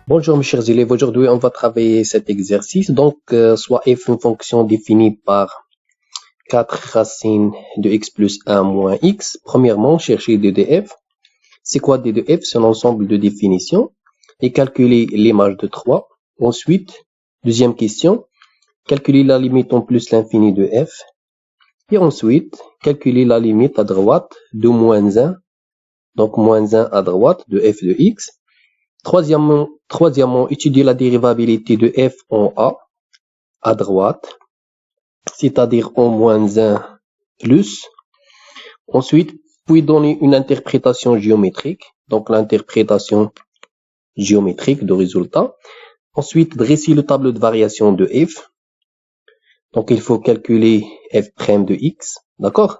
Bonjour mes chers élèves, aujourd'hui on va travailler cet exercice. Donc, soit f une fonction définie par 4 racines de x plus 1 moins x. Premièrement, chercher d de f. C'est quoi d de f? C'est l'ensemble de définitions. Et calculer l'image de 3. Ensuite, deuxième question, calculer la limite en plus l'infini de f. Et ensuite, calculer la limite à droite de moins 1. Donc, moins 1 à droite de f de x. Troisièmement, étudier la dérivabilité de f en a, à droite, c'est-à-dire en moins 1 plus. Ensuite, puis donner une interprétation géométrique, donc l'interprétation géométrique de résultat. Ensuite, dresser le tableau de variation de f. Donc, il faut calculer f' de x, d'accord?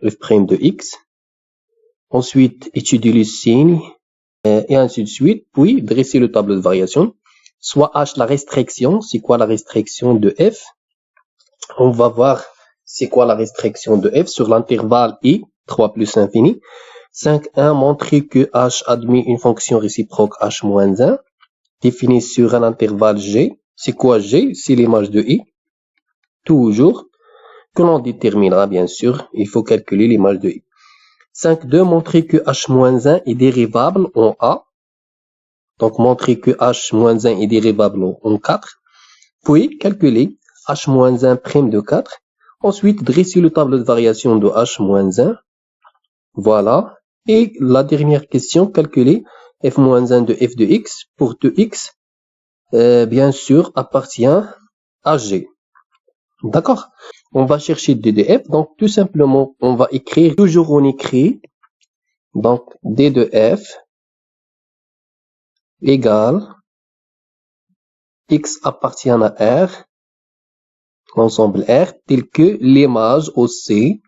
F' de x. Ensuite, étudier les signes. Et ainsi de suite, puis dresser le tableau de variation, soit H la restriction, c'est quoi la restriction de f? On va voir c'est quoi la restriction de f sur l'intervalle i, 3 plus infini. 5.1, montrer que h admet une fonction réciproque h moins 1, définie sur un intervalle g. C'est quoi g? C'est l'image de i, toujours, que l'on déterminera bien sûr, il faut calculer l'image de i. 5.2, montrer que h-1 est dérivable en a. Donc, montrer que h-1 est dérivable en 4. Puis, calculer h-1' de 4. Ensuite, dresser le tableau de variation de h-1. Voilà. Et la dernière question, calculer f-1 de f de x pour 2x, bien sûr, appartient à g. D'accord? On va chercher d de f. Donc, tout simplement, on va écrire, toujours on écrit, donc, d de f égale x appartient à R, l'ensemble R, tel que l'image OC,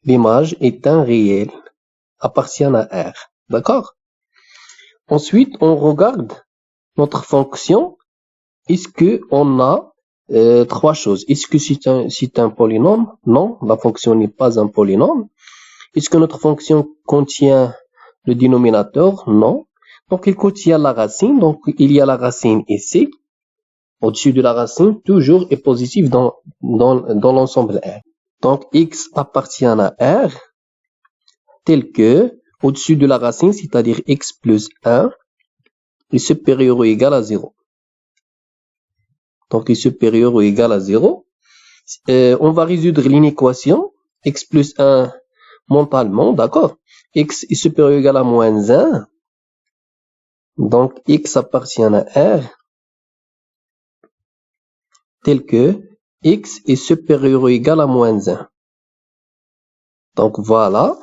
l'image est un réel, appartient à R. D'accord? Ensuite, on regarde notre fonction. Est-ce qu'on a trois choses? Est-ce que c'est un polynôme? Non, la fonction n'est pas un polynôme. Est-ce que notre fonction contient le dénominateur? Non. Donc, il contient la racine. Donc, il y a la racine ici. Au-dessus de la racine, toujours est positif dans l'ensemble R. Donc, x appartient à R, tel que, au-dessus de la racine, c'est-à-dire x plus 1, est supérieur ou égal à 0. Donc, est supérieur ou égal à 0. On va résoudre l'inéquation, x plus 1 mentalement, d'accord? X est supérieur ou égal à moins 1. Donc, x appartient à R, tel que x est supérieur ou égal à moins 1. Donc, voilà.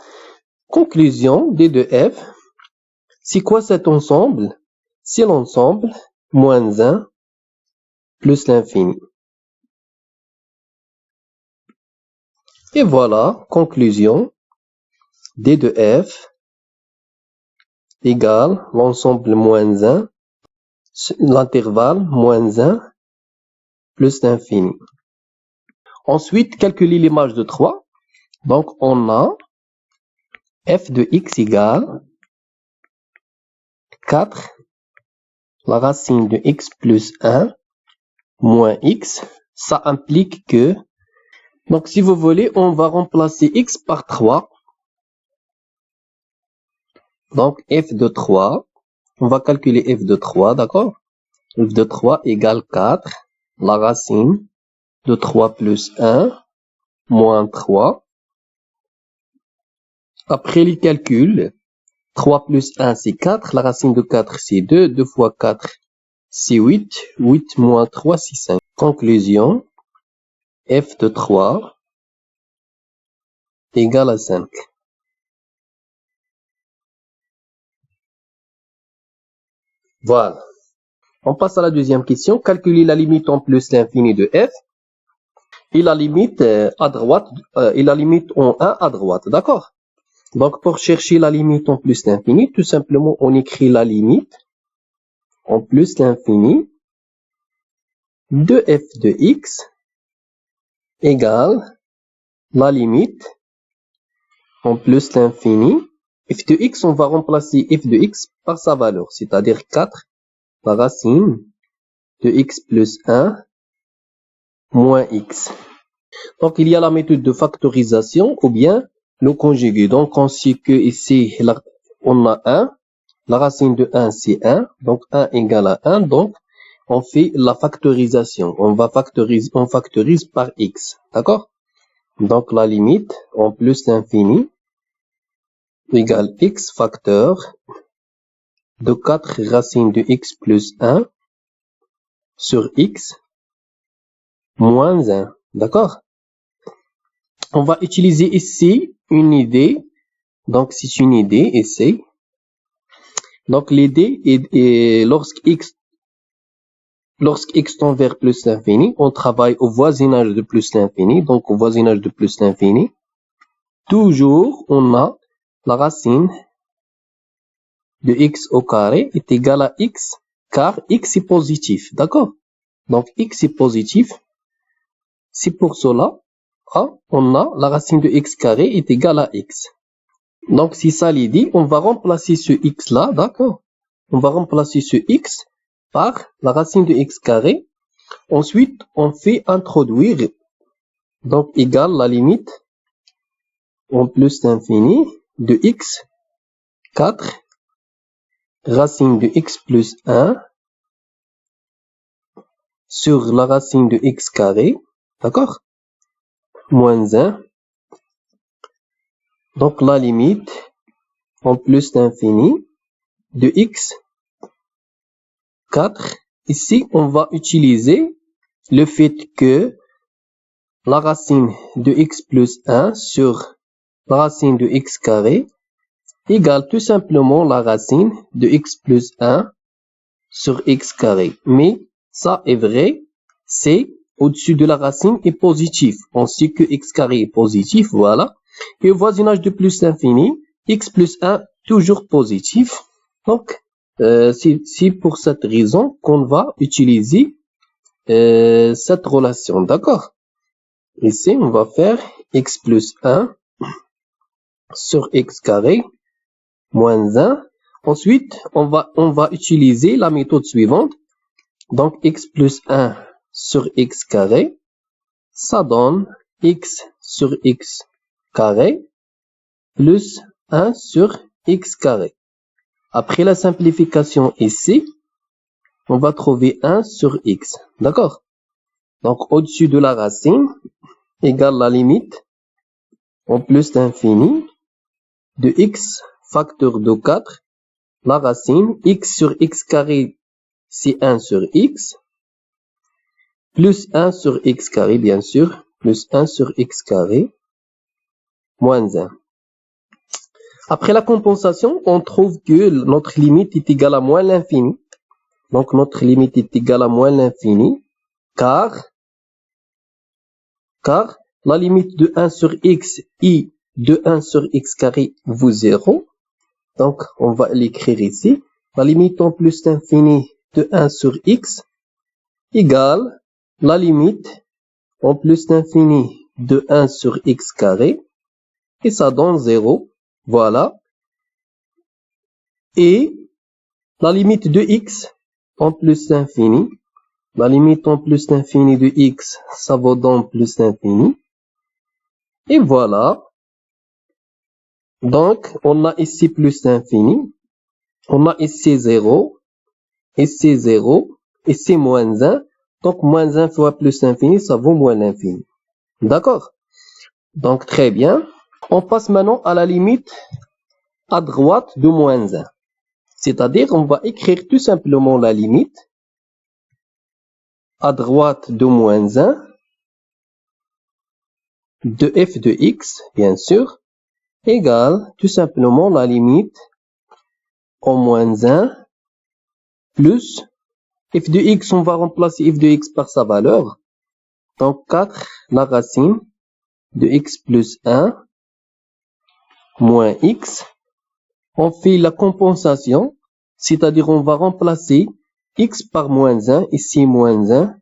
Conclusion, d de f. C'est quoi cet ensemble? C'est l'ensemble moins 1 plus l'infini. Et voilà, conclusion, d de f égale l'ensemble moins 1, l'intervalle moins 1 plus l'infini. Ensuite, calculer l'image de 3. Donc, on a f de x égale 4, la racine de x plus 1 moins x. Ça implique que, donc si vous voulez, on va remplacer x par 3. Donc, f de 3, on va calculer f de 3, d'accord? F de 3 égale 4, la racine de 3 plus 1, moins 3. Après les calculs, 3 plus 1, c'est 4, la racine de 4, c'est 2, 2 fois 4, c'est 8, 8 moins 3, c'est 5. Conclusion, f de 3 égale à 5. Voilà. On passe à la deuxième question. Calculer la limite en plus l'infini de f et la limite à droite et la limite en 1 à droite. D'accord? Donc, pour chercher la limite en plus l'infini, tout simplement, on écrit la limite en plus l'infini de f de x égale la limite en plus l'infini f de x, on va remplacer f de x par sa valeur, c'est-à-dire 4, la racine de x plus 1 moins x. Donc, il y a la méthode de factorisation ou bien le conjugué. Donc, on sait que ici, on a 1. La racine de 1, c'est 1. Donc, 1 égale à 1. Donc, on fait la factorisation. On factorise par x. D'accord? Donc, la limite en plus l'infini égale x facteur de 4 racines de x plus 1 sur x moins 1. D'accord? On va utiliser ici une idée. Donc, c'est une idée ici. Donc, l'idée est lorsque x tend vers plus l'infini, on travaille au voisinage de plus l'infini. Donc, au voisinage de plus l'infini, toujours, on a la racine de x au carré est égale à x, car x est positif. D'accord? Donc, x est positif. C'est pour cela, on a la racine de x carré est égale à x. Donc, si ça l'idée, on va remplacer ce x là, d'accord? On va remplacer ce x par la racine de x carré. Ensuite, on fait introduire, donc égale la limite en plus l'infini de x, 4, racine de x plus 1 sur la racine de x carré, d'accord? Moins 1. Donc, la limite en plus l'infini de x, 4. Ici, on va utiliser le fait que la racine de x plus 1 sur la racine de x carré égale tout simplement la racine de x plus 1 sur x carré. Mais ça est vrai, c'est au-dessus de la racine est positif. On sait que x carré est positif, voilà. Et au voisinage de plus l'infini, x plus 1 toujours positif. Donc, c'est pour cette raison qu'on va utiliser cette relation, d'accord? Ici, on va faire x plus 1 sur x carré moins 1. Ensuite, on va utiliser la méthode suivante. Donc, x plus 1 sur x carré, ça donne x sur x carré plus 1 sur x carré. Après la simplification ici, on va trouver 1 sur x. D'accord? Donc, au-dessus de la racine, égale la limite en plus l'infini de x facteur de 4, la racine, x sur x carré, c'est 1 sur x, plus 1 sur x carré, bien sûr, plus 1 sur x carré, moins 1. Après la compensation, on trouve que notre limite est égale à moins l'infini. Donc, notre limite est égale à moins l'infini, car la limite de 1 sur x et de 1 sur x carré vaut 0. Donc, on va l'écrire ici. La limite en plus l'infini de 1 sur x égale la limite en plus l'infini de 1 sur x carré. Et ça donne 0. Voilà. Et la limite de x en plus l'infini. La limite en plus l'infini de x, ça vaut donc plus l'infini. Et voilà. Donc, on a ici plus l'infini. On a ici 0. Ici 0. Ici moins 1. Donc, moins 1 fois plus l'infini, ça vaut moins l'infini. D'accord? Donc, très bien. On passe maintenant à la limite à droite de moins 1. C'est-à-dire, on va écrire tout simplement la limite à droite de moins 1 de f de x, bien sûr, égale tout simplement la limite en moins 1 plus f de x, on va remplacer f de x par sa valeur. Donc 4, la racine de x plus 1 moins x. On fait la compensation, c'est-à-dire on va remplacer x par moins 1, ici moins 1,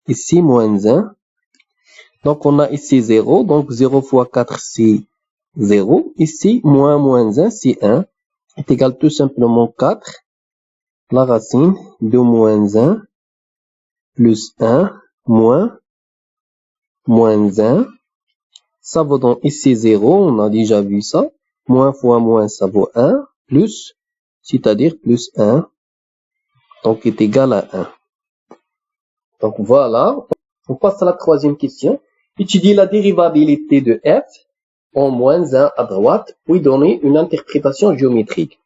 ici moins 1. Donc on a ici 0, donc 0 fois 4 c'est 0. Ici, moins 1, c'est 1, est égal tout simplement 4. La racine de moins 1 plus 1 moins 1. Ça vaut donc ici 0, on a déjà vu ça. Moins fois moins, ça vaut 1, plus, c'est-à-dire plus 1, donc est égal à 1. Donc voilà, on passe à la troisième question. Étudier la dérivabilité de f en moins 1 à droite, puis donner une interprétation géométrique.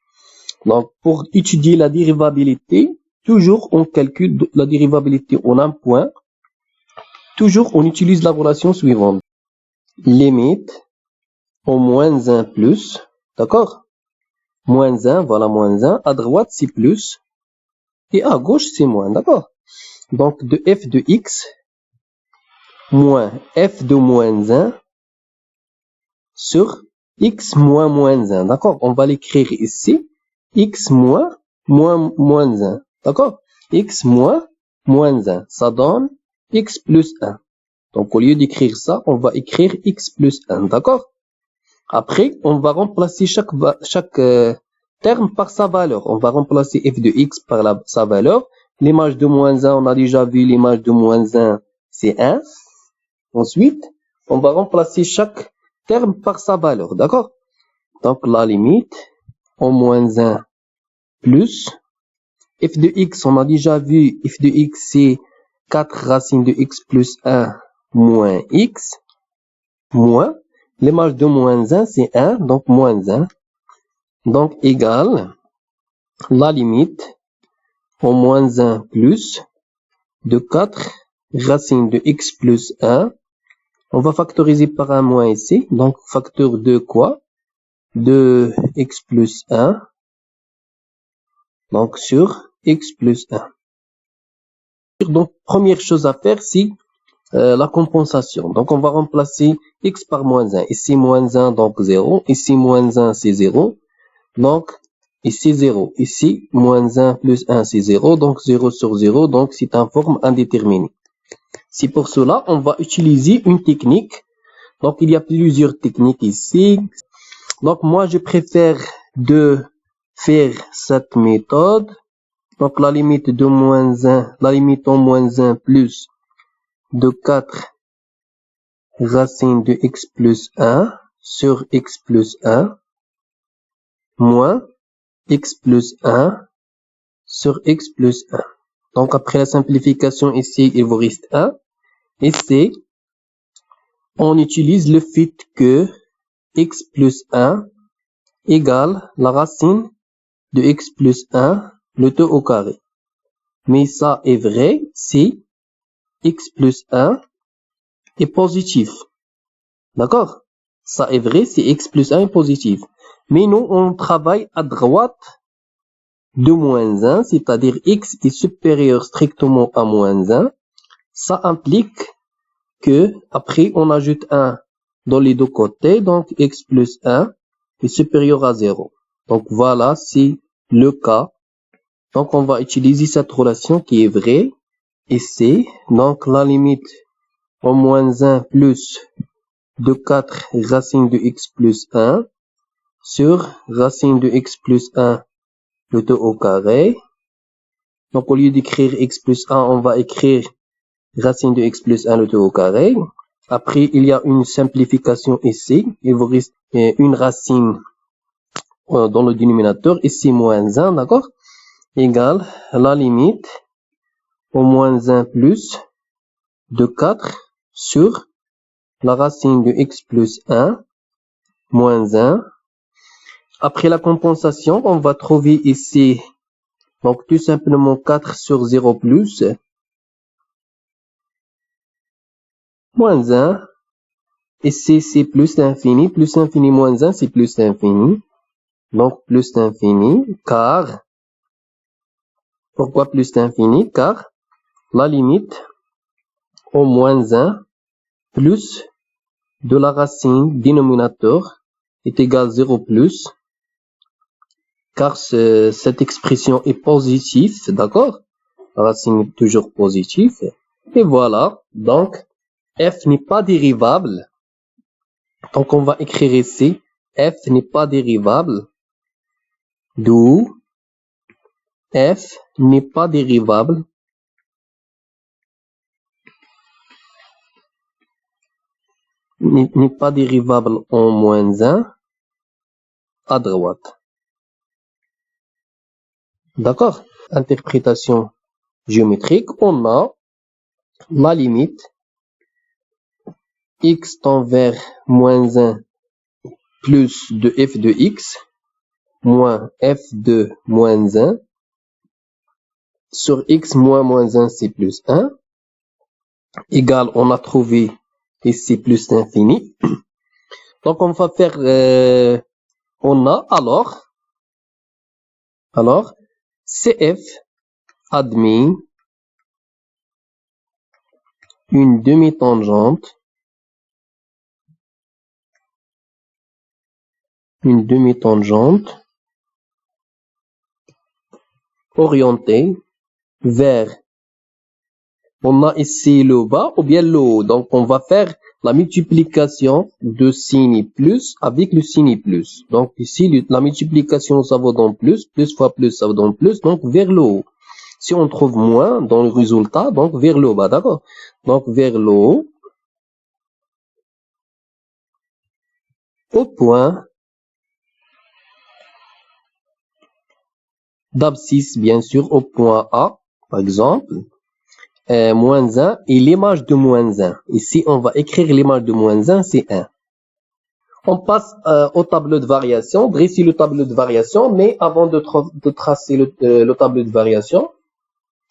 Donc pour étudier la dérivabilité, toujours on calcule la dérivabilité en un point. Toujours on utilise la relation suivante. Limite en moins 1 plus, d'accord? Moins 1, voilà moins 1. À droite, c'est plus. Et à gauche, c'est moins, d'accord? Donc, de f de x moins f de moins 1 sur x moins moins 1, d'accord? On va l'écrire ici. X moins 1, d'accord? X moins 1. Ça donne x plus 1. Donc, au lieu d'écrire ça, on va écrire x plus 1, d'accord? Après, on va remplacer chaque terme par sa valeur. On va remplacer f de x par sa valeur. L'image de moins 1, on a déjà vu l'image de moins 1, c'est 1. Ensuite, on va remplacer chaque terme par sa valeur, d'accord? Donc, la limite, en moins 1 plus, f de x, on a déjà vu, f de x, c'est 4 racines de x plus 1 moins x, moins, l'image de moins 1, c'est 1, donc moins 1. Donc, égale la limite en moins 1 plus de 4 racines de x plus 1. On va factoriser par un moins ici. Donc, facteur de quoi? De x plus 1. Donc, sur x plus 1. Donc, première chose à faire, c'est la compensation. Donc, on va remplacer x par moins 1. Ici, moins 1, donc 0. Ici, moins 1, c'est 0. Donc, ici 0. Ici, moins 1 plus 1, c'est 0. Donc, 0 sur 0. Donc, c'est en forme indéterminée. C'est pour cela, on va utiliser une technique. Donc, il y a plusieurs techniques ici. Donc, moi, je préfère de faire cette méthode. Donc, la limite de moins 1, la limite en moins 1 plus de 4 racines de x plus 1 sur x plus 1 moins x plus 1 sur x plus 1. Donc, après la simplification ici, il vous reste 1. Ici, on utilise le fait que x plus 1 égale la racine de x plus 1, le tout au carré. Mais ça est vrai si x plus 1 est positif. D'accord? Ça est vrai si x plus 1 est positif. Mais nous, on travaille à droite de moins 1, c'est-à-dire x est supérieur strictement à moins 1. Ça implique que, après, on ajoute 1 dans les deux côtés, donc x plus 1 est supérieur à 0. Donc voilà, c'est le cas. Donc on va utiliser cette relation qui est vraie ici. Donc la limite en moins 1 plus de 4 racines de x plus 1 sur racine de x plus 1 le tout au carré. Donc au lieu d'écrire x plus 1, on va écrire racine de x plus 1 le tout au carré. Après, il y a une simplification ici. Il vous reste une racine dans le dénominateur. Ici, moins 1, d'accord? Égale la limite au moins 1 plus de 4 sur la racine de x plus 1 moins 1. Après la compensation, on va trouver ici, donc tout simplement 4 sur 0 plus moins 1. Ici, c'est plus l'infini. Plus l'infini moins 1, c'est plus l'infini. Donc, plus l'infini, car, pourquoi plus l'infini? Car la limite au moins 1 plus de la racine dénominateur est égale 0 plus, car cette expression est positive, d'accord? La racine est toujours positive. Et voilà, donc, f n'est pas dérivable Donc, on va écrire ici, f n'est pas dérivable, d'où f n'est pas dérivable en moins 1 à droite. D'accord? Interprétation géométrique, on a la limite x tend vers moins 1 plus de f de x moins f de moins 1 sur x moins moins 1 c'est plus 1 égale, on a trouvé ici plus l'infini. Donc on va faire, on a alors CF admet une demi-tangente orientée vers, on a ici le bas ou bien le haut. Donc on va faire la multiplication de signe plus avec le signe plus. Donc ici la multiplication ça va dans plus fois plus ça va dans plus, donc vers le haut. Si on trouve moins dans le résultat, donc vers le bas, d'accord? Donc vers le haut, au point d'abscisse, bien sûr, au point A, par exemple, moins 1 et l'image de moins 1. Ici, on va écrire l'image de moins 1, c'est 1. On passe au tableau de variation, dresser le tableau de variation, mais avant de tracer le tableau de variation,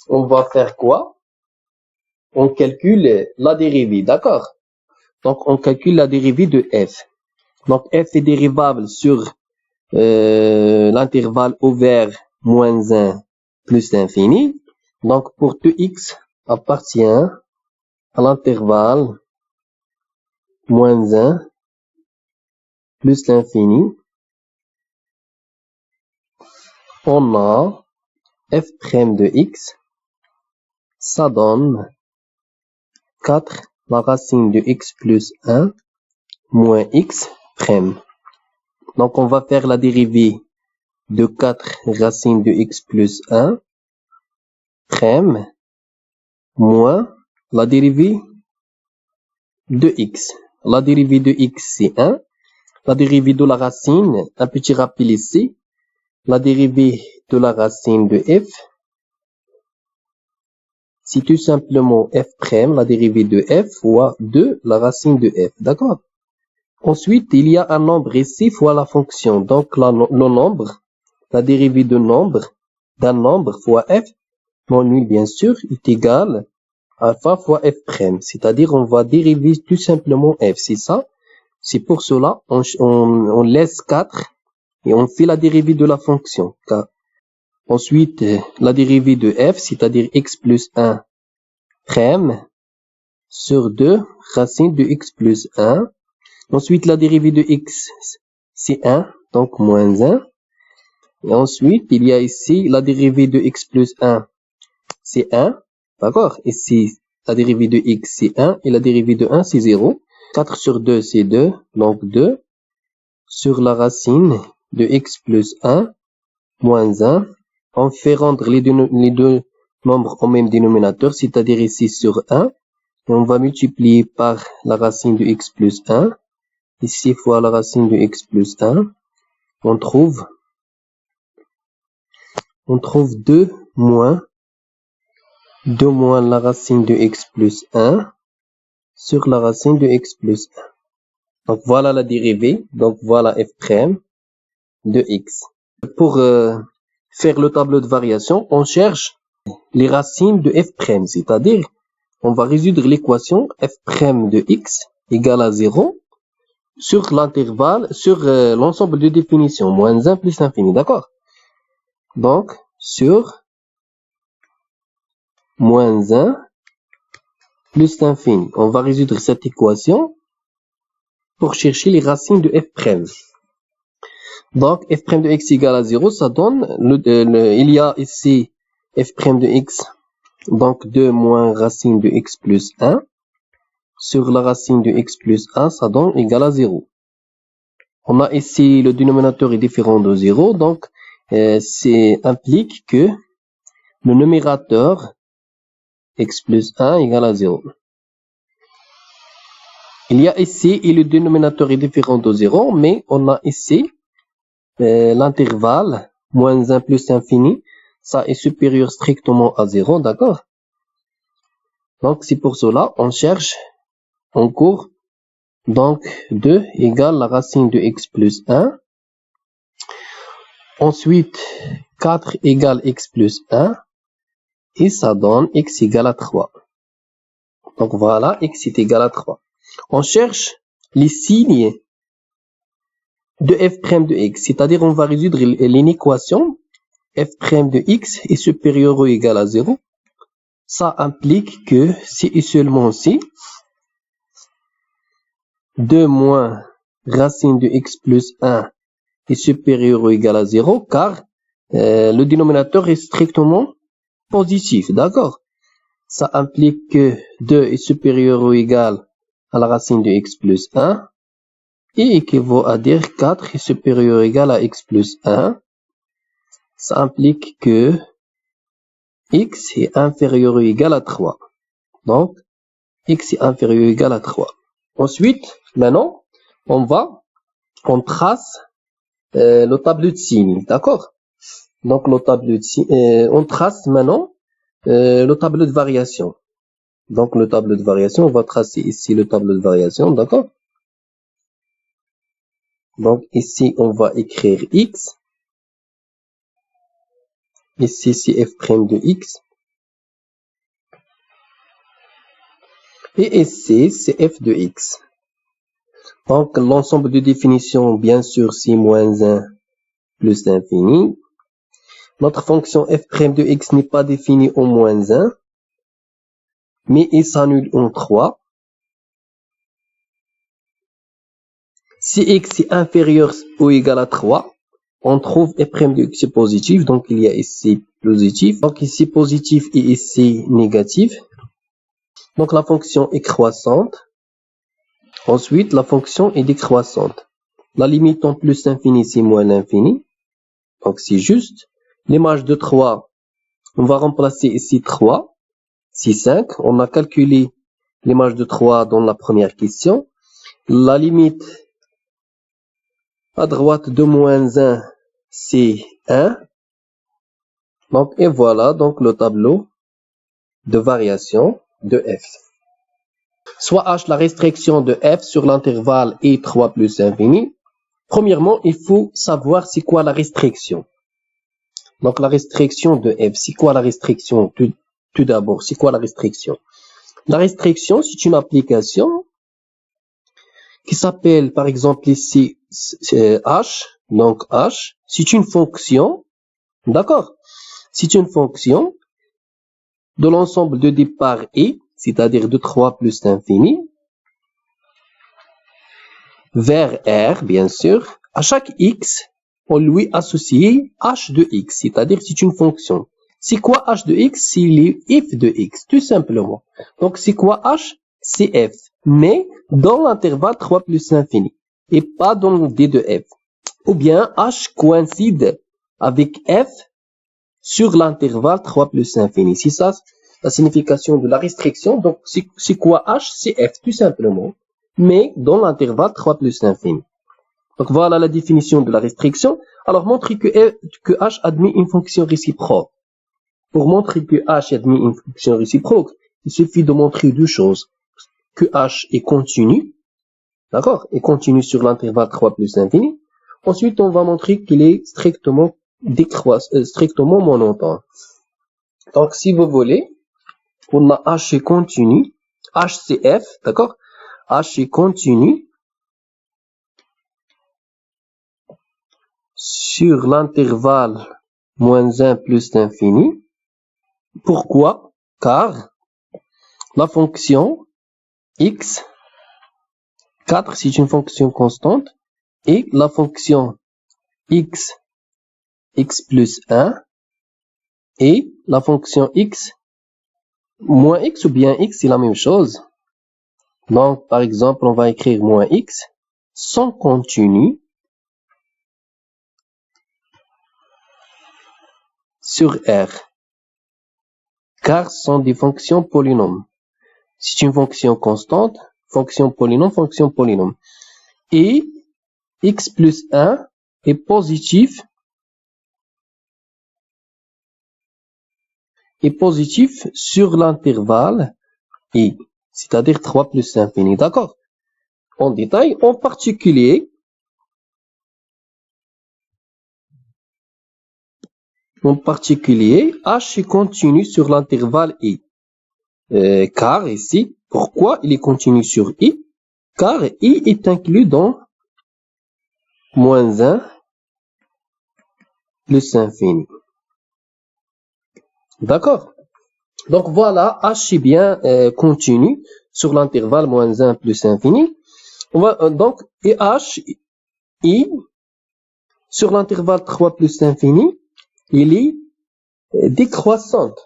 on va faire quoi? On calcule la dérivée, d'accord? Donc, on calcule la dérivée de f. Donc, f est dérivable sur l'intervalle ouvert moins 1 plus l'infini. Donc, pour tout x appartient à l'intervalle moins 1 plus l'infini, on a f' de x, ça donne 4 la racine de x plus 1 moins x'. Donc, on va faire la dérivée de 4 racines de x plus 1 prime moins la dérivée de x. La dérivée de x, c'est 1. La dérivée de la racine, un petit rappel ici. La dérivée de la racine de f, c'est tout simplement f', la dérivée de f fois 2 la racine de f. D'accord? Ensuite, il y a un nombre ici fois la fonction. Donc, le nombre, la dérivée de nombre, d'un nombre fois f, non nul bien sûr, est égal à alpha fois f'. C'est-à-dire, on va dériver tout simplement f. C'est ça. C'est pour cela, on laisse 4 et on fait la dérivée de la fonction. Ensuite, la dérivée de f, c'est-à-dire x plus 1 prime sur 2 racine de x plus 1. Ensuite, la dérivée de x, c'est 1, donc moins 1. Et ensuite, il y a ici la dérivée de x plus 1, c'est 1. D'accord? Ici, la dérivée de x, c'est 1. Et la dérivée de 1, c'est 0. 4 sur 2, c'est 2. Donc 2 sur la racine de x plus 1 moins 1. On fait rendre les deux nombres au même dénominateur, c'est-à-dire ici sur 1. Et on va multiplier par la racine de x plus 1. Ici fois la racine de x plus 1. On trouve 2 moins la racine de x plus 1 sur la racine de x plus 1. Donc voilà la dérivée. Donc voilà f' de x. Pour faire le tableau de variation, on cherche les racines de f', c'est-à-dire on va résoudre l'équation f' de x égale à 0 sur l'intervalle, sur l'ensemble de définitions, moins 1 plus l'infini, d'accord? Donc, sur moins 1 plus l'infini. On va résoudre cette équation pour chercher les racines de f'. Donc, f' de x égale à 0, ça donne, il y a ici f' de x, donc 2 moins racine de x plus 1. sur la racine de x plus 1, ça donne égal à 0. On a ici le dénominateur est différent de 0, donc c'est implique que le numérateur x plus 1 égale à 0. Il y a ici, et le dénominateur est différent de 0, mais on a ici l'intervalle moins 1 plus infini, ça est supérieur strictement à 0, d'accord? Donc c'est pour cela, on cherche en cours, donc 2 égale la racine de x plus 1. Ensuite, 4 égale x plus 1, et ça donne x égale à 3. Donc voilà, x est égal à 3. On cherche les signes de f' de x, c'est-à-dire on va résoudre l'inéquation f' de x est supérieur ou égal à 0. Ça implique que si et seulement si 2 moins racine de x plus 1 est supérieur ou égal à 0, car le dénominateur est strictement positif, d'accord? Ça implique que 2 est supérieur ou égal à la racine de x plus 1, et équivaut à dire 4 est supérieur ou égal à x plus 1. Ça implique que x est inférieur ou égal à 3. Donc, x est inférieur ou égal à 3. Ensuite, maintenant, on trace le tableau de signes, d'accord? Donc, le tableau de signes, on trace maintenant le tableau de variation. Donc, le tableau de variation, on va tracer ici le tableau de variation, d'accord? Donc, ici, on va écrire x. Ici, c'est f' de x. Et ici, c'est f de x. Donc, l'ensemble de définitions, bien sûr, c'est moins 1 plus l'infini. Notre fonction f' de x n'est pas définie en moins 1, mais il s'annule en 3. Si x est inférieur ou égal à 3, on trouve f' de x est positif, donc il y a ici positif. Donc ici positif et ici négatif. Donc la fonction est croissante. Ensuite, la fonction est décroissante. La limite en plus l'infini, c'est moins l'infini. Donc c'est juste. L'image de 3, on va remplacer ici 3. C'est 5. On a calculé l'image de 3 dans la première question. La limite à droite de moins 1, c'est 1. Donc, et voilà donc le tableau de variation de f. Soit h la restriction de f sur l'intervalle est 3 plus infini. Premièrement, il faut savoir c'est quoi la restriction. Donc la restriction de f, c'est quoi la restriction? Tout d'abord, c'est quoi la restriction? La restriction, c'est une application qui s'appelle par exemple ici h. Donc h, c'est une fonction, d'accord? C'est une fonction de l'ensemble de départ et, c'est-à-dire de 3 plus l'infini, vers R, bien sûr. À chaque x, on lui associe h de x, c'est-à-dire c'est une fonction. C'est quoi h de x? C'est le f de x, tout simplement. Donc c'est quoi h? C'est f, mais dans l'intervalle 3 plus l'infini, et pas dans le d de f. Ou bien h coïncide avec f sur l'intervalle 3 plus l'infini. C'est ça la signification de la restriction. Donc c'est quoi h? C'est f, tout simplement, mais dans l'intervalle 3 plus l'infini. Donc voilà la définition de la restriction. Alors montrer que h admet une fonction réciproque. Pour montrer que h admet une fonction réciproque, il suffit de montrer deux choses. Que h est continu, d'accord, est continu sur l'intervalle 3 plus l'infini. Ensuite, on va montrer qu'il est strictement strictement monotone. Donc si vous voulez, on a h est continu, h c'est f, d'accord, h est continu sur l'intervalle moins 1 plus l'infini. Pourquoi? Car la fonction x, 4 c'est une fonction constante, et la fonction x plus 1, et la fonction x moins x ou bien x c'est la même chose. Donc, par exemple, on va écrire moins x sans continu sur R, car ce sont des fonctions polynômes. C'est une fonction constante, fonction polynôme. Et x plus 1 est positif sur l'intervalle i, c'est-à-dire 3 plus l'infini, d'accord? En détail, en particulier, h est continu sur l'intervalle i. Car ici, pourquoi il est continu sur i? Car i est inclus dans moins 1 plus infini. D'accord? Donc voilà, h est bien continu sur l'intervalle moins 1 plus infini. On va donc, et h, i, sur l'intervalle 3 plus infini, il est décroissante.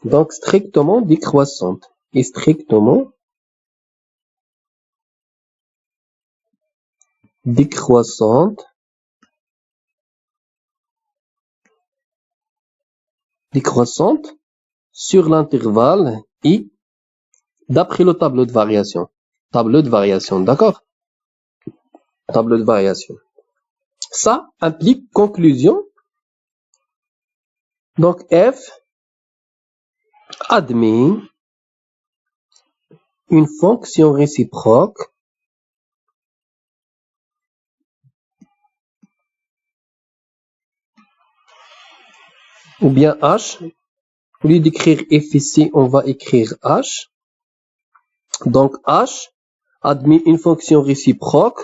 Donc strictement décroissante. Et strictement décroissante sur l'intervalle i d'après le tableau de variation. D'accord? Tableau de variation. Ça implique conclusion. Donc f admet une fonction réciproque ou bien h. Au lieu d'écrire f ici, on va écrire h. Donc h admet une fonction réciproque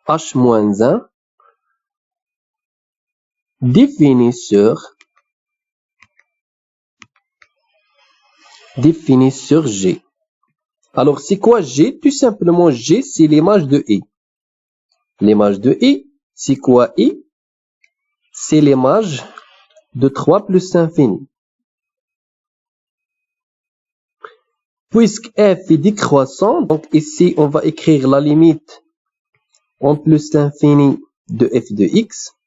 h moins 1 définie sur G. Alors, c'est quoi G? Tout simplement, G, c'est l'image de I. L'image de I, c'est quoi I? C'est l'image de 3 plus infini. Puisque f est décroissant, donc ici, on va écrire la limite en plus l'infini de f de x.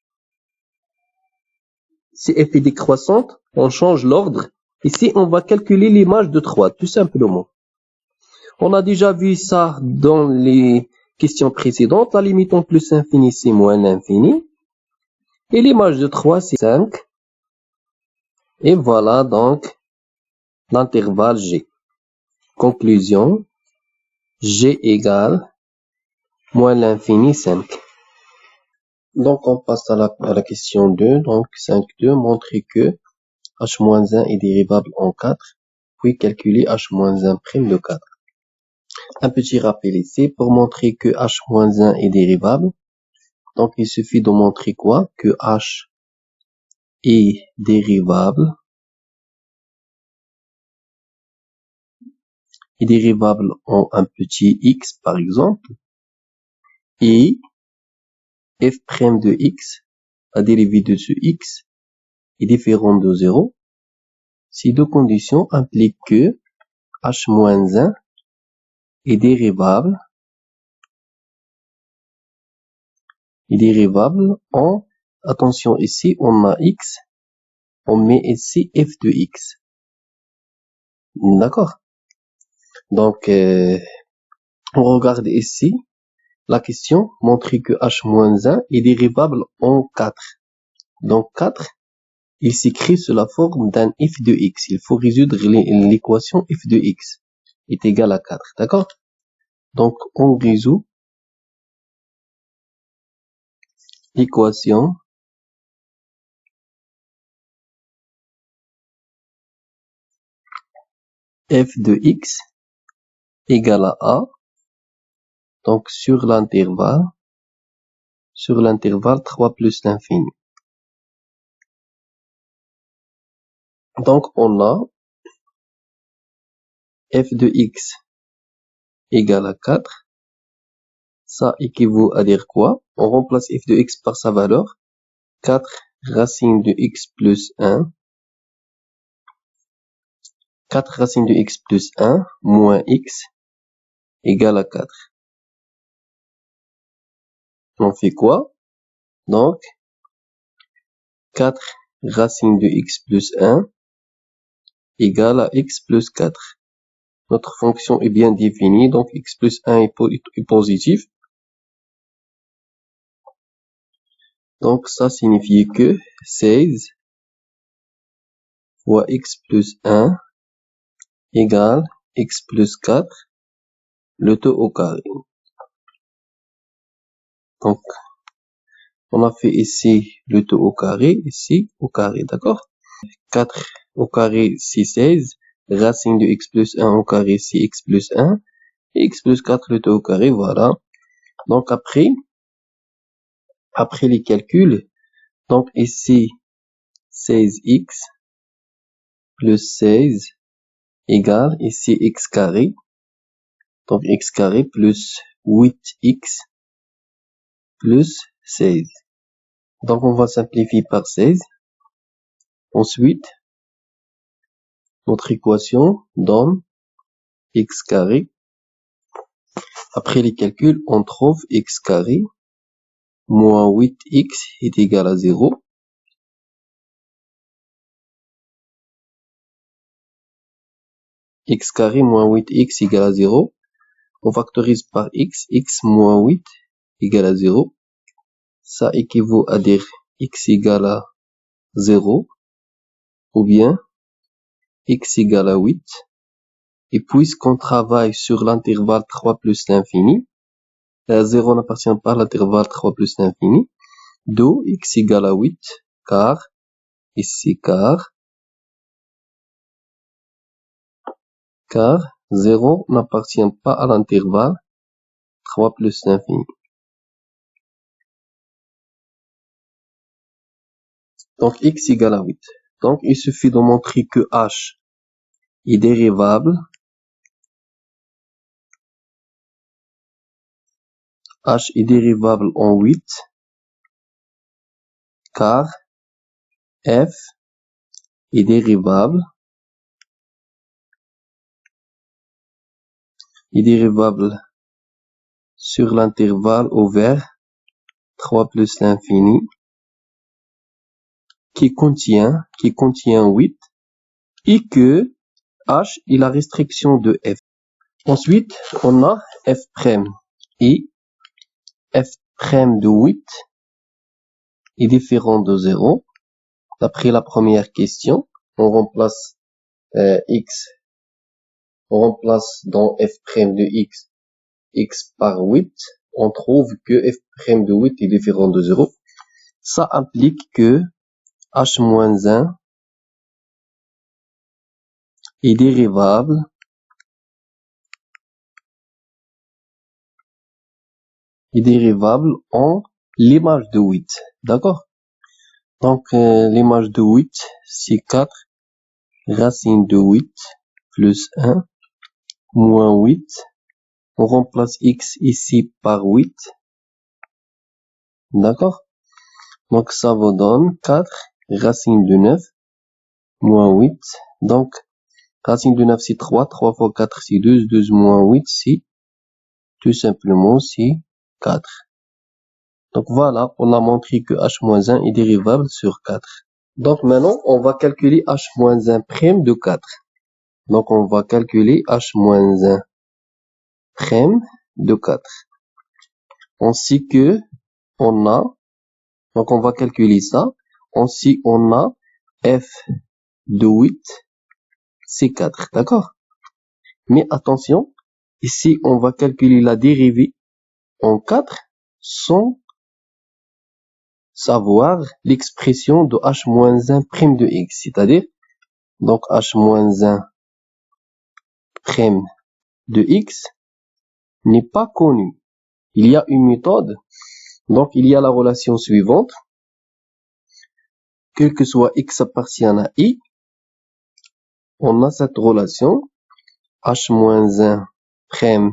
Si f est décroissante, on change l'ordre. Ici, on va calculer l'image de 3, tout simplement. On a déjà vu ça dans les questions précédentes. La limite en plus infini, c'est moins l'infini. Et l'image de 3, c'est 5. Et voilà donc l'intervalle G. Conclusion, G égale moins l'infini 5. Donc on passe à la question 2. Donc 5.2, montrer que h-1 est dérivable en 4, puis calculer h-1' de 4. Un petit rappel ici, pour montrer que h-1 est dérivable, donc il suffit de montrer quoi? Que h est dérivable en un petit x par exemple, et f' de x, la dérivée de ce x, est différente de 0. Ces deux conditions impliquent que h-1 est dérivable en, attention ici, on a x, on met ici f de x. D'accord? Donc, on regarde ici la question, montrer que h-1 est dérivable en 4. Donc 4, il s'écrit sous la forme d'un f de x. Il faut résoudre l'équation f de x est égal à 4. D'accord? Donc, on résout l'équation f de x égale à a. Donc, sur l'intervalle 3 plus l'infini. Donc, on a f de x égale à 4. Ça équivaut à dire quoi? On remplace f de x par sa valeur. 4 racine de x plus 1. 4 racines de x plus 1 moins x égale à 4. On fait quoi? Donc, 4 racines de x plus 1 égale à x plus 4. Notre fonction est bien définie, donc x plus 1 est positif. Donc, ça signifie que 16 fois x plus 1 égale x plus 4, le tout au carré. Donc, on a fait ici le tout au carré, ici au carré, d'accord? 4 au carré, c'est 16. Racine de x plus 1 au carré, c'est x plus 1. Et x plus 4, le tout au carré, voilà. Donc, après les calculs, donc ici, 16x plus 16 égale, ici, x carré. Donc, x carré plus 8x plus 16. Donc, on va simplifier par 16. Ensuite, notre équation donne x carré. Après les calculs, on trouve x carré moins 8x est égal à 0. X carré moins 8x égale à 0. On factorise par x. X moins 8 égale à 0. Ça équivaut à dire x égale à 0. Ou bien x égale à 8. Et puisqu'on travaille sur l'intervalle 3 plus l'infini, 0 n'appartient pas à l'intervalle 3 plus l'infini. D'où x égale à 8, car, ici car 0 n'appartient pas à l'intervalle 3 plus l'infini. Donc x égale à 8. Donc il suffit de montrer que h est dérivable. H est dérivable en 8, car f est dérivable sur l'intervalle ouvert 3 plus l'infini qui contient 8 et que h est la restriction de f. Ensuite, on a f' et f' de 8 est différent de 0. D'après la première question, on remplace x, on remplace dans f' de x par 8, on trouve que f' de 8 est différent de 0. Ça implique que h-1 est dérivable en l'image de 8. D'accord? Donc, l'image de 8, c'est 4 racine de 8 plus 1 moins 8. On remplace x ici par 8. D'accord? Donc, ça vous donne 4 racine de 9 moins 8. Donc, racine de 9, c'est 3. 3 fois 4, c'est 12. 12 moins 8, c'est tout simplement, c'est 4. Donc, voilà, on a montré que h-1 est dérivable sur 4. Donc, maintenant, on va calculer h-1 prime de 4. Donc, on va calculer h-1 prime de 4. On sait que on a, donc on va calculer ça. On sait on a f de 8, c'est 4, d'accord? Mais attention, ici on va calculer la dérivée en 4 sans savoir l'expression de h-1 prime de x, c'est-à-dire donc h-1 prime de x n'est pas connu. Il y a une méthode, donc il y a la relation suivante. Quel que soit x appartient à i, on a cette relation h-1 prime,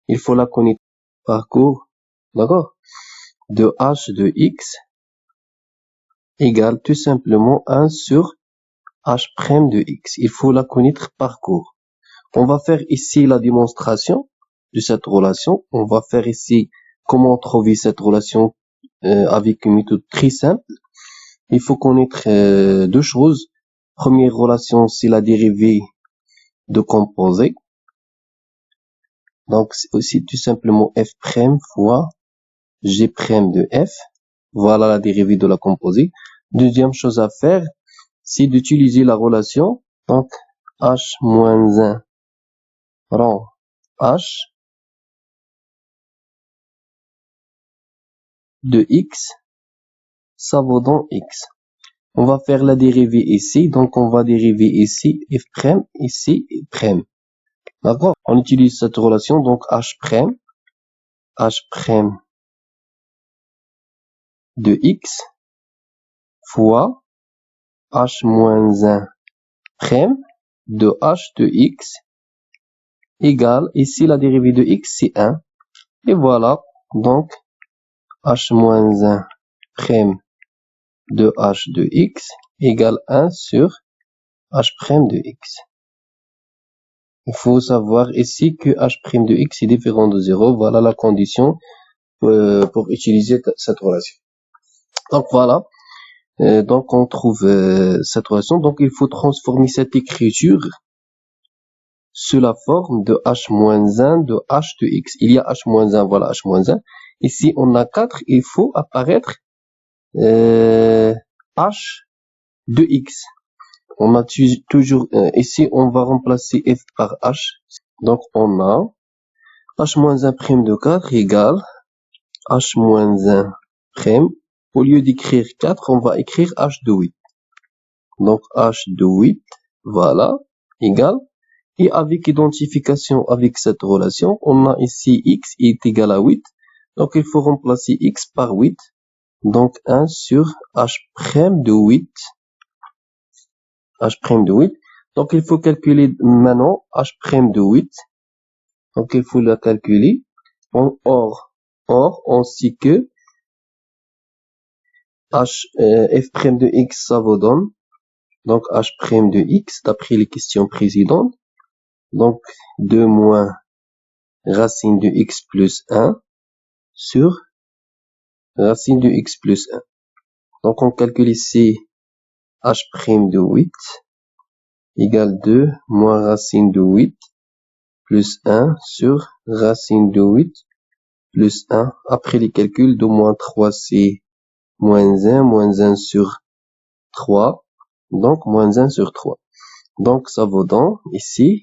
il faut la connaître par cours, d'accord, de h de x égale tout simplement 1 sur h' de x. Il faut la connaître par cours. On va faire ici la démonstration de cette relation. On va faire ici comment trouver cette relation avec une méthode très simple. Il faut connaître deux choses. Première relation, c'est la dérivée de composé. Donc, c'est aussi tout simplement f' fois g' de f. Voilà la dérivée de la composée. Deuxième chose à faire, c'est d'utiliser la relation. Donc, h-1 rend h de x, ça vaut dans x. On va faire la dérivée ici. Donc, on va dériver ici f', ici f'. D'accord? On utilise cette relation. Donc, h' de x fois h-1' de h de x égale, ici la dérivée de x c'est 1. Et voilà, donc h-1' de h de x égale 1 sur h' de x. Il faut savoir ici que h' de x est différent de 0. Voilà la condition pour utiliser cette relation. Donc voilà. Donc on trouve cette relation. Donc il faut transformer cette écriture sous la forme de h-1 de h de x. Il y a h-1, voilà h-1. Ici on a 4, il faut apparaître h de x. On a toujours, ici on va remplacer f par h. Donc on a h-1' de 4 égale h-1'. Au lieu d'écrire 4, on va écrire h de 8. Donc h de 8, voilà, égale. Et avec identification avec cette relation, on a ici x est égal à 8. Donc il faut remplacer x par 8. Donc 1 sur h' de 8. h' de 8. Donc il faut calculer maintenant h' de 8. Donc il faut la calculer. Or on sait que f' de x, ça vous donne. Donc h' de x, d'après les questions précédentes. Donc 2 moins racine de x plus 1 sur racine de x plus 1. Donc on calcule ici h' de 8 égale 2 moins racine de 8 plus 1 sur racine de 8 plus 1. Après les calculs, 2 moins 3 c'est moins 1 sur 3. Donc moins 1 sur 3. Donc ça vaut dans ici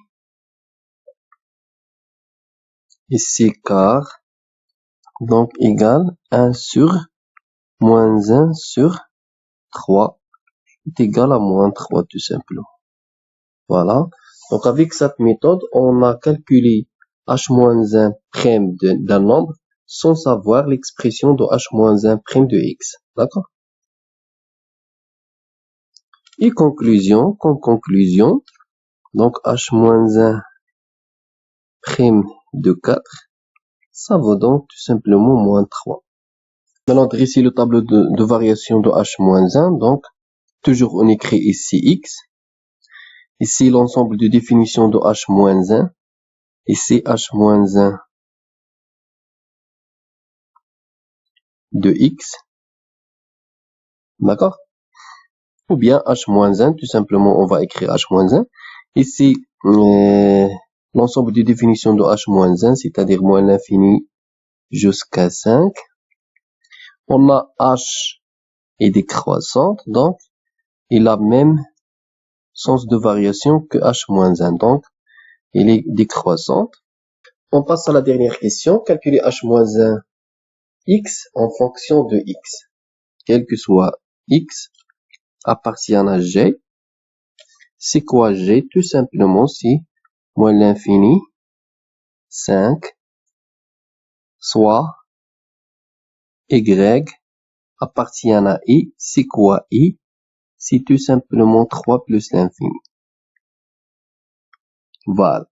quart. Donc égale 1 sur moins 1 sur 3 est égal à moins 3 tout simplement. Voilà. Donc avec cette méthode, on a calculé h-1' d'un nombre sans savoir l'expression de h-1' de x. D'accord? Et conclusion, donc h-1' de 4, ça vaut donc tout simplement moins 3. Maintenant, dresser le tableau de variation de h-1. Donc, toujours on écrit ici x. Ici, l'ensemble de définition de h-1. Ici, h-1 de x. D'accord? Ou bien h-1, tout simplement, on va écrire h-1. Ici, l'ensemble de définition de h-1, c'est-à-dire moins l'infini jusqu'à 5. On a h est décroissante, donc il a même sens de variation que h-1. Donc, il est décroissante. On passe à la dernière question. Calculer h-1 x en fonction de x. Quel que soit x appartient à g. C'est quoi g? Tout simplement, c'est moins l'infini 5 soit y appartient à i. C'est quoi i? C'est tout simplement 3 plus l'infini. Voilà.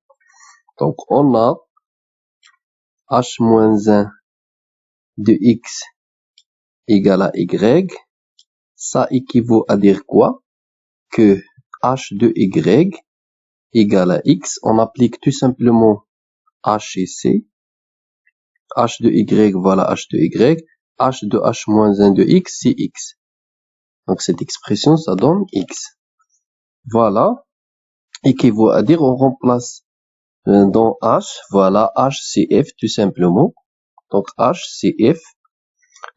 Donc, on a h-1 de x égale à y. Ça équivaut à dire quoi? Que h de y égale à x. On applique tout simplement h et c. h de y, voilà h de y. h de h moins 1 de x, c'est x. Donc cette expression, ça donne x. Voilà. Équivaut à dire, on remplace dans h, voilà, h c'est f tout simplement. Donc h c'est f.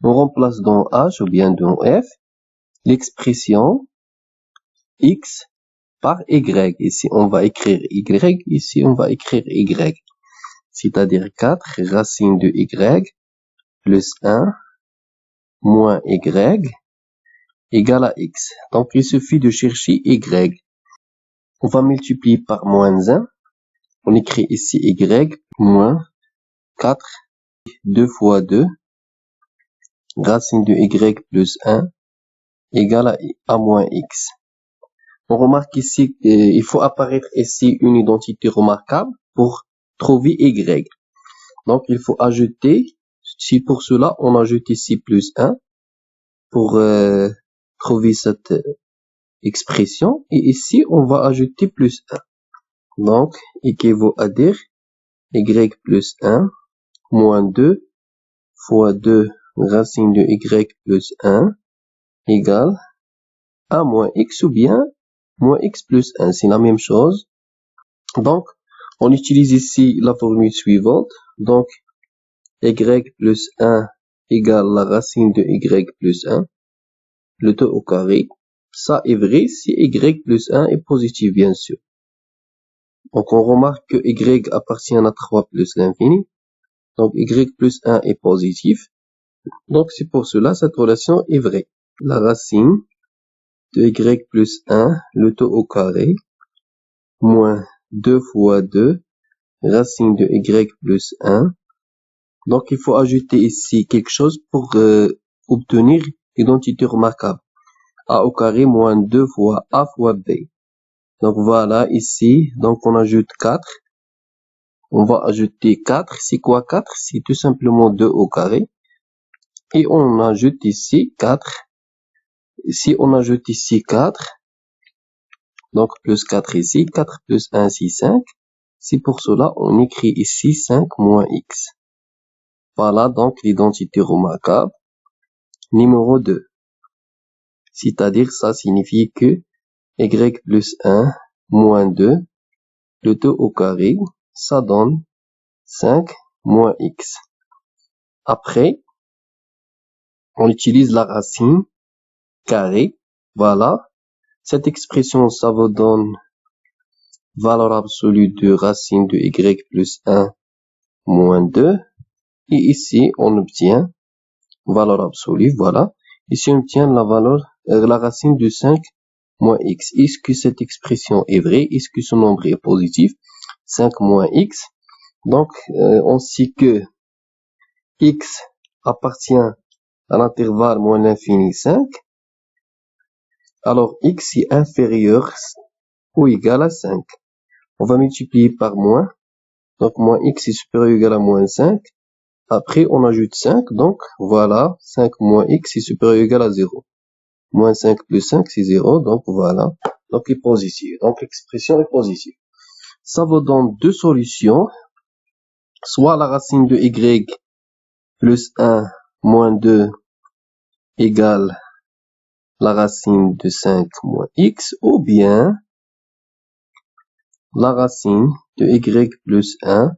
On remplace dans h ou bien dans f l'expression x par y. Ici on va écrire y, ici on va écrire y. C'est-à-dire 4 racine de y plus 1 moins y égale à x. Donc il suffit de chercher y. On va multiplier par moins 1. On écrit ici y moins 4, 2 fois 2, racine de y plus 1 égale à moins x. On remarque ici qu'il faut apparaître ici une identité remarquable pour trouver y. Donc il faut ajouter, si pour cela on ajoute ici plus 1 pour trouver cette expression, et ici on va ajouter plus 1. Donc équivaut à dire y plus 1 moins 2 fois 2 racine de y plus 1 égale à moins x ou bien moins x plus 1. C'est la même chose. Donc, on utilise ici la formule suivante. Donc, y plus 1 égale la racine de y plus 1, le tout au carré. Ça est vrai si y plus 1 est positif, bien sûr. Donc, on remarque que y appartient à 3 plus l'infini. Donc, y plus 1 est positif. Donc, c'est pour cela, cette relation est vraie. La racine de y plus 1, le tout au carré, moins 2 fois 2, racine de y plus 1. Donc, il faut ajouter ici quelque chose pour obtenir l'identité remarquable. A au carré moins 2 fois a fois b. Donc, voilà, ici, donc on ajoute 4. On va ajouter 4. C'est quoi 4? C'est tout simplement 2 au carré. Et on ajoute ici 4. Si on ajoute ici 4, donc plus 4 ici, 4 plus 1, c'est 5. C'est pour cela on écrit ici 5 moins x. Voilà donc l'identité remarquable numéro 2. C'est-à-dire ça signifie que y plus 1 moins 2, le tout au carré, ça donne 5 moins x. Après, on utilise la racine carrée. Voilà. Cette expression, ça vous donne valeur absolue de racine de y plus 1 moins 2. Et ici, on obtient valeur absolue, voilà. Ici, on obtient la valeur, la racine de 5 moins x. Est-ce que cette expression est vraie? Est-ce que ce nombre est positif? 5 moins x. Donc, on sait que x appartient à l'intervalle moins l'infini 5. Alors, x est inférieur ou égal à 5. On va multiplier par moins. Donc, moins x est supérieur ou égal à moins 5. Après, on ajoute 5. Donc, voilà, 5 moins x est supérieur ou égal à 0. Moins 5 plus 5, c'est 0. Donc, voilà. Donc, il est positif. Donc, l'expression est positive. Ça vous donne deux solutions. Soit la racine de y plus 1 moins 2 égale la racine de 5 moins x, ou bien la racine de y plus 1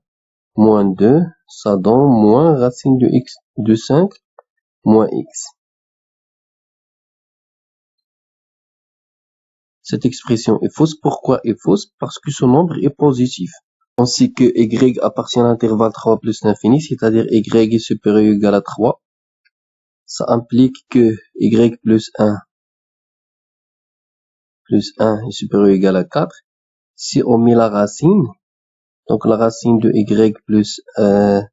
moins 2, ça donne moins racine de x de 5 moins x. Cette expression est fausse. Pourquoi est fausse? Parce que ce nombre est positif. On sait que y appartient à l'intervalle 3 plus l'infini, c'est-à-dire y est supérieur ou égal à 3. Ça implique que y plus 1 est supérieur ou égal à 4. Si on met la racine, donc la racine de y plus 1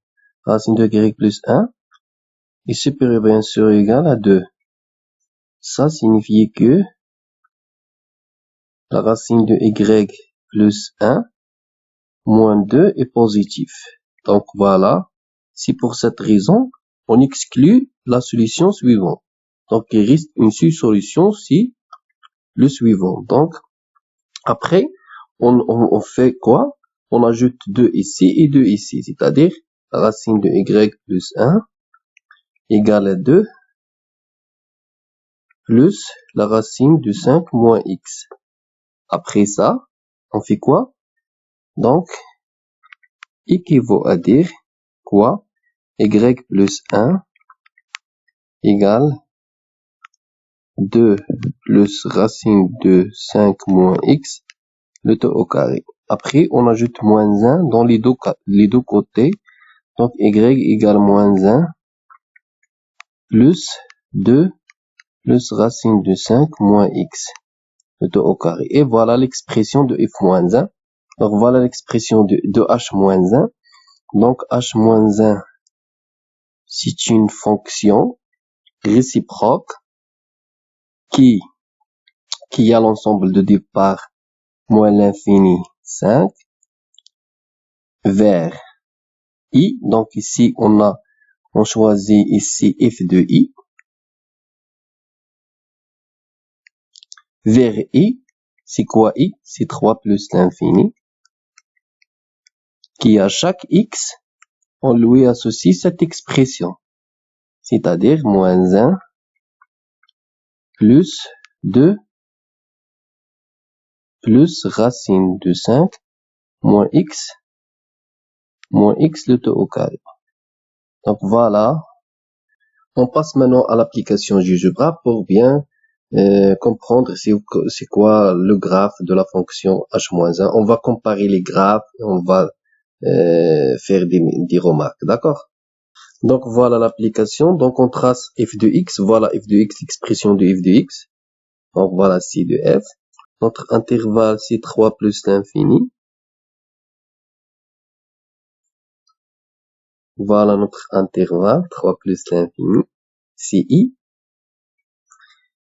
est supérieur bien sûr ou égal à 2. Ça signifie que la racine de y plus 1 moins 2 est positif. Donc voilà, c'est pour cette raison, on exclut la solution suivante. Donc il reste une seule solution, c'est le suivant. Donc Après, on fait quoi? On ajoute 2 ici et 2 ici, c'est-à-dire la racine de y plus 1 égale à 2 plus la racine de 5 moins x. Après ça, on fait quoi? Donc, équivaut à dire quoi? Y plus 1 égale 2 plus racine de 5 moins x, le tout au carré. Après, on ajoute moins 1 dans les deux côtés. Donc, y égale moins 1 plus 2 plus racine de 5 moins x, le tout au carré. Et voilà l'expression de f moins 1. Donc, voilà l'expression de h moins 1. Donc, h moins 1, c'est une fonction réciproque qui a l'ensemble de départ moins l'infini 5 vers i. Donc, ici, on choisit ici f de i vers i. C'est quoi i? C'est 3 plus l'infini, qui à chaque x, on lui associe cette expression, c'est-à-dire moins 1 plus 2 plus racine de 5 moins x le tout au carré. Donc voilà, on passe maintenant à l'application GeoGebra pour bien comprendre c'est quoi le graphe de la fonction h-1. On va comparer les graphes et on va faire des remarques, d'accord? Donc voilà l'application. Donc on trace f de x, voilà f de x, expression de f de x. Donc voilà c de f. Notre intervalle c'est 3 plus l'infini. Voilà notre intervalle, 3 plus l'infini, c'est i.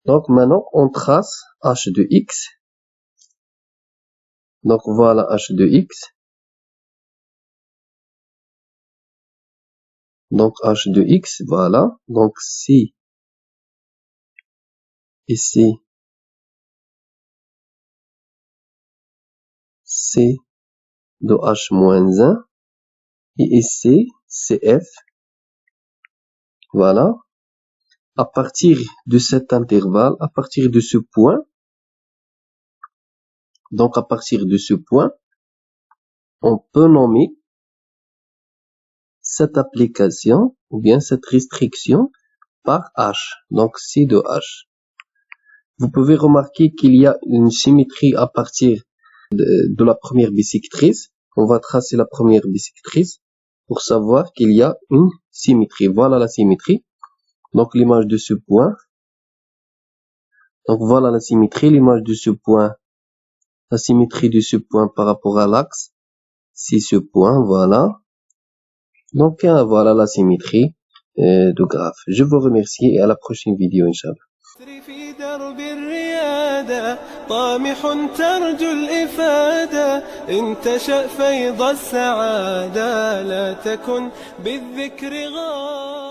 Donc maintenant on trace h de x. Donc voilà h de x. Donc h de x, voilà. Donc c ici, c de h moins 1. Et ici, c'est f. Voilà. À partir de cet intervalle, à partir de ce point, donc à partir de ce point, on peut nommer cette application ou bien cette restriction par h. Donc c de h. Vous pouvez remarquer qu'il y a une symétrie à partir de la première bisectrice. On va tracer la première bisectrice pour savoir qu'il y a une symétrie. Voilà la symétrie. Donc l'image de ce point. Donc voilà la symétrie, l'image de ce point. La symétrie de ce point par rapport à l'axe, c'est ce point, voilà. Donc voilà la symétrie du graphe. Je vous remercie et à la prochaine vidéo, Inch'Allah. في درب الريادة طامح ترجو الإفادة إن تشأ فيض السعادة لا تكن بالذكر غافل.